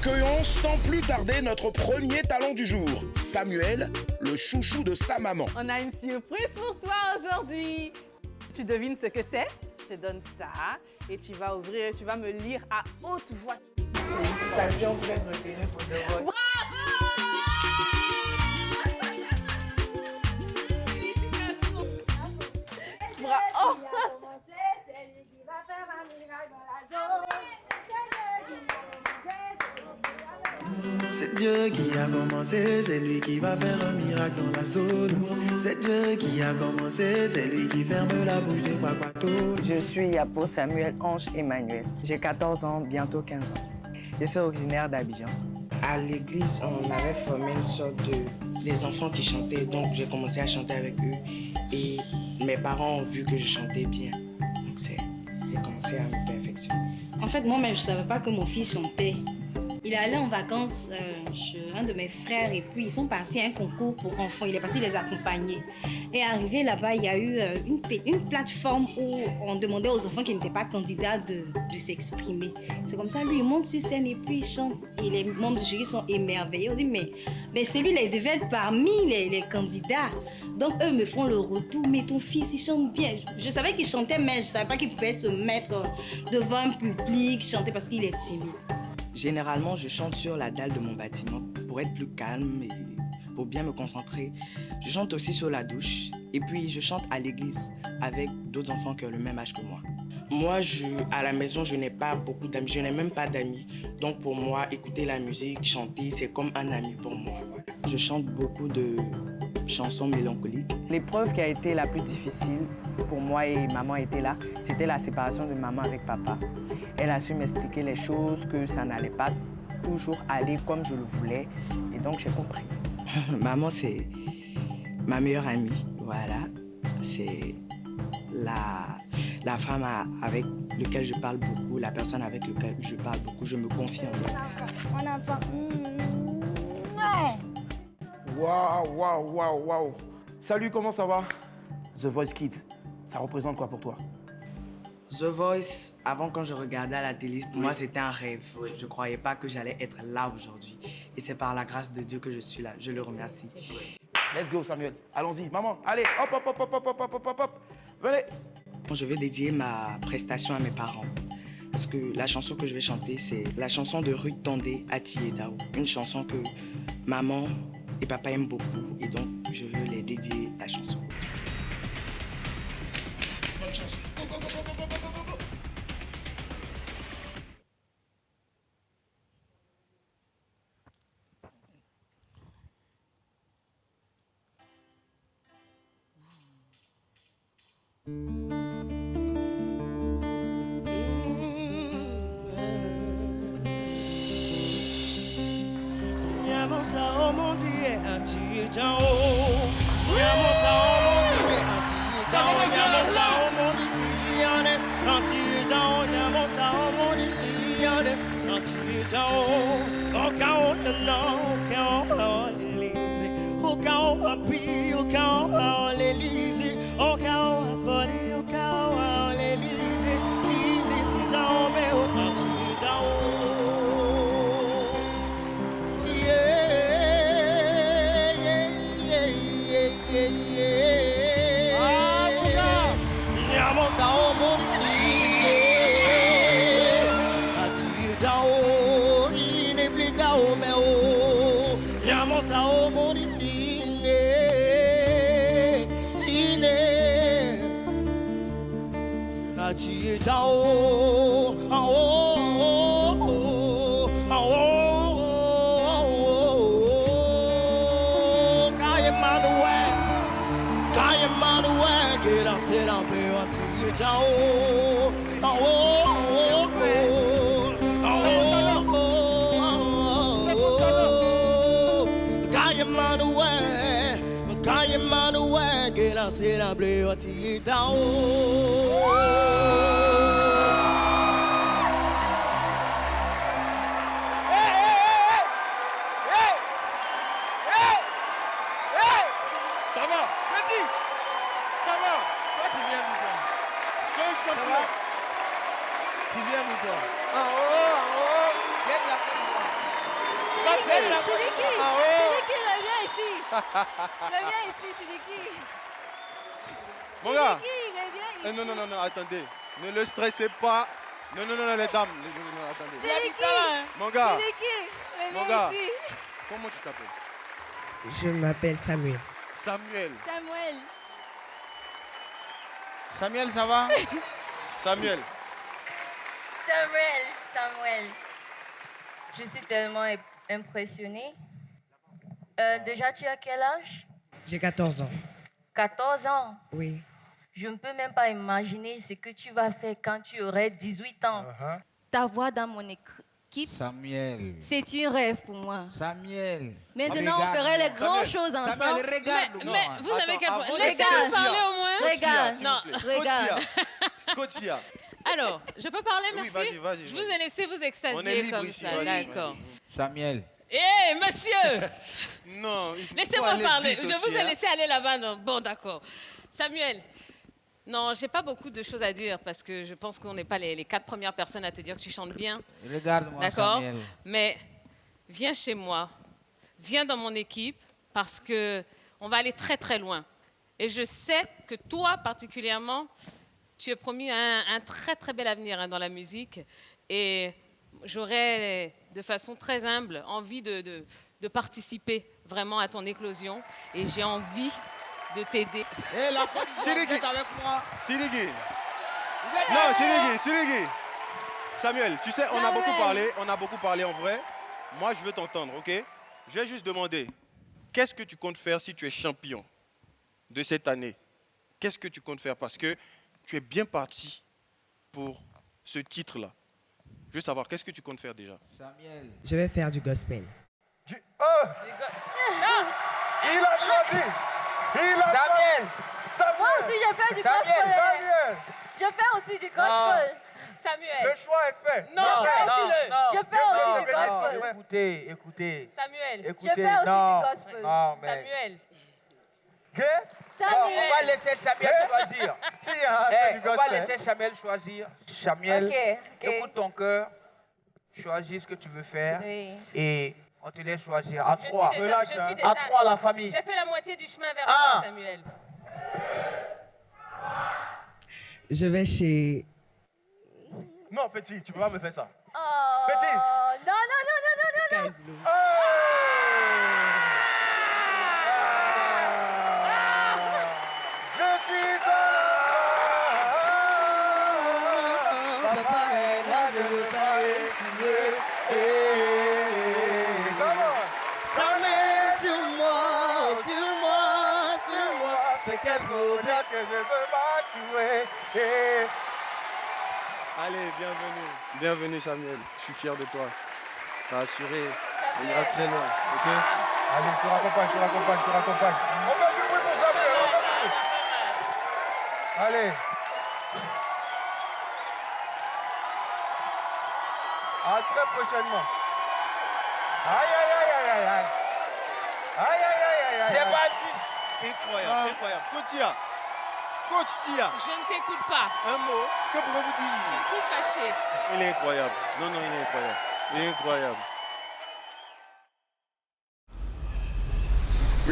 Accueillons sans plus tarder notre premier talent du jour, Samuel, le chouchou de sa maman. On a une surprise pour toi aujourd'hui. Tu devines ce que c'est? Je te donne ça et tu vas ouvrir, tu vas me lire à haute voix. Félicitations pour être retenue pour de votre. Bravo! Félicitations! Bravo! C'est lui qui va faire un miracle dans la zone. C'est Dieu qui a commencé, c'est lui qui va faire un miracle dans la zone. C'est Dieu qui a commencé, c'est lui qui ferme la bouche des Kwakwato. Je suis Yapo Samuel Ange Emmanuel. J'ai 14 ans, bientôt 15 ans. Je suis originaire d'Abidjan. À l'église, on avait formé une sorte des enfants qui chantaient, donc j'ai commencé à chanter avec eux. Et mes parents ont vu que je chantais bien. Donc j'ai commencé à me perfectionner. En fait, moi-même, je ne savais pas que mon fils chantait. Il est allé en vacances chez un de mes frères et puis ils sont partis à un concours pour enfants. Il est parti les accompagner. Et arrivé là-bas, il y a eu une plateforme où on demandait aux enfants qui n'étaient pas candidats de s'exprimer. C'est comme ça, lui, il monte sur scène et puis il chante. Et les membres du jury sont émerveillés. On dit, mais celui-là, il devait être parmi les candidats. Donc, eux me font le retour. Mais ton fils, il chante bien. Je savais qu'il chantait, mais je ne savais pas qu'il pouvait se mettre devant un public, chanter parce qu'il est timide. Généralement, je chante sur la dalle de mon bâtiment pour être plus calme et pour bien me concentrer. Je chante aussi sur la douche et puis je chante à l'église avec d'autres enfants qui ont le même âge que moi. Moi, à la maison, je n'ai pas beaucoup d'amis. Je n'ai même pas d'amis. Donc, pour moi, écouter la musique, chanter, c'est comme un ami pour moi. Je chante beaucoup de chansons mélancoliques. L'épreuve qui a été la plus difficile pour moi et maman était là, c'était la séparation de maman avec papa. Elle a su m'expliquer les choses, que ça n'allait pas toujours aller comme je le voulais. Et donc, j'ai compris. Maman, c'est ma meilleure amie. Voilà. C'est la femme avec laquelle je parle beaucoup, la personne avec laquelle je parle beaucoup. Je me confie en elle. Mon enfant. Waouh. Salut, comment ça va? The Voice Kids, ça représente quoi pour toi? The Voice, avant quand je regardais à la télé, pour moi c'était un rêve. Je ne croyais pas que j'allais être là aujourd'hui. Et c'est par la grâce de Dieu que je suis là. Je le remercie. Let's go Samuel, allons-y, maman, allez, hop. Venez. Je vais dédier ma prestation à mes parents. Parce que la chanson que je vais chanter, c'est la chanson de Ruth Tondé, Ati et Dao. Une chanson que maman et papa aiment beaucoup. Et donc, je veux les dédier la chanson. Bonne chance. Go. C'est la bleu à tirer down. Ça va, petit. Ça va. Toi, tu viens d'où toi? Ça va? Tu viens d'où toi? En haut. Viens de la Sidiki, Ah ouais. Sidiki, reviens ici. Reviens ici, Sidiki. Mon gars. Sidiki, reviens ici. Non, attendez. Ne le stressez pas. Non, les dames. Non, attendez. Sidiki, Mon gars, Sidiki, Mon reviens gars. ici. comment tu t'appelles? Je m'appelle Samuel. Samuel. Samuel. Samuel, ça va? Samuel. Samuel, je suis tellement impressionnée. Déjà, tu as quel âge? J'ai 14 ans. 14 ans. Oui. Je ne peux même pas imaginer ce que tu vas faire quand tu aurais 18 ans. Ta voix dans mon équipe, Samuel. c'est un rêve pour moi. Samuel. Maintenant, on ferait les grandes choses ensemble. Samuel, regarde. Mais vous avez qu'à... avant de Laissez-le laisser parler au moins. Regarde, s'il vous plaît. regarde. Scotia. Alors, je peux parler, Oui, merci. vas-y. Je vous ai laissé vous On est extasier libre comme ici, ça, vas-y, d'accord. Samuel. Hé, monsieur, Non, il faut laissez-moi aller parler. vite Je aussi, vous ai hein. laissé aller là-bas. Non. Bon, d'accord. Samuel, non, j'ai pas beaucoup de choses à dire parce que je pense qu'on n'est pas les 4 premières personnes à te dire que tu chantes bien. Regarde-moi, D'accord? Samuel. Mais viens chez moi, viens dans mon équipe parce que on va aller très très loin. Et je sais que toi particulièrement, tu es promis un très très bel avenir hein, dans la musique. Et j'aurais de façon très humble envie de participer vraiment à ton éclosion. Et j'ai envie de t'aider. Et la Côte d'Ivoire, Sidiki. vous êtes avec moi. Sidiki. Non, Sidiki. Samuel, tu sais, on a beaucoup parlé en vrai. Moi, je veux t'entendre, ok? Je vais juste demander, qu'est-ce que tu comptes faire si tu es champion de cette année? Qu'est-ce que tu comptes faire? Parce que tu es bien parti pour ce titre-là. Je veux savoir, qu'est-ce que tu comptes faire déjà? Samuel. Je vais faire du gospel. Oh! Il a choisi. Samuel. Moi aussi, je fais du gospel. Je fais aussi du gospel. Samuel. Le choix est fait. Je fais aussi du gospel. Écoutez. Samuel. Je fais aussi du gospel. Samuel. Bon, on va laisser Samuel choisir. On va laisser Samuel choisir. Samuel, Ok. écoute ton cœur. Choisis ce que tu veux faire. Oui. Et on te laisse choisir. À 3. Je suis déjà- À 3, la famille. J'ai fait la moitié du chemin vers Ah. toi, Samuel. Je vais chez... Non, petit, tu peux pas me faire ça. Oh. Petit. Non. Guys Blue. Je suis Papa est là, je veux pas essuyer. Ça met sur moi, c'est quel problème. Que je veux pas tuer. Allez, bienvenue Samuel. Je suis fier de toi. T'as assuré. On ira très loin, ok? Allez, tu raccompagnes. On va du bruit pour Samuel, on va du bruit. Allez. À très prochainement. Aïe. C'est pas juste. Incroyable. Coach Tia, Je ne t'écoute pas. un mot, que pouvez-vous Je dire? suis fâchée. Il est incroyable. Non, il est incroyable.